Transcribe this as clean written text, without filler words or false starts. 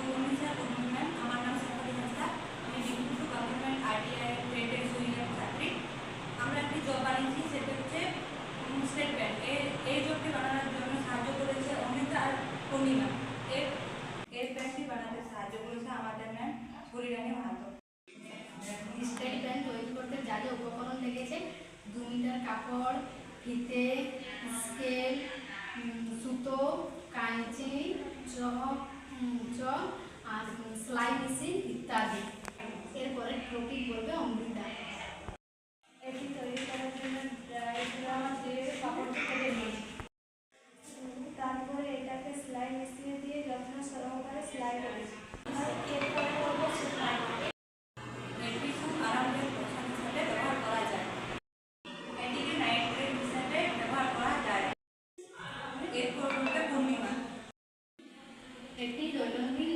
নমস্কার বন্ধুরা, আমার নাম শেফালি হাসদা। আমি ডিগ্রি টু গভর্নমেন্ট আইটিআই ট্রেডের জুনিয়র ছাত্রী। আমরা একটি জব বানিয়েছি, সেটা হচ্ছে স্টেট ব্যাংক। এই জবটি বানানোর জন্য সাহায্য করেছে অমৃতা আর পূর্ণিমা। এই ব্যাংকটি বানাতে সাহায্য করেছে আমাদের ম্যাম হরিরানী মাহাতো। স্টেট ব্যাংক তৈরি করতে যা যা উপকরণ লেগেছে, 2 মিটার কাপড়, ফিতে, স্কেল, সুতো, কাঁচি, চক আর সেলাই মেশিন ইত্যাদি। এরপরে ট্রফি করবে অমৃতা। এটি তৈরি করার জন্য ড্রাইগ্রাম দিয়ে কাপড় কেটে নিই। তারপরে এটাকে সেলাই মেশিনে দিয়ে যত্ন সহকারে সেলাই করেছি। এরপরে করবো সেলাই। এটি খুব আরামদায়ক পোশাক হিসাবে ব্যবহার করা যায়। এটিকে নাইট ড্রেস হিসাবে ব্যবহার করা যায়। এরপর করবে পূর্ণিমা। এটি দৈনন্দিন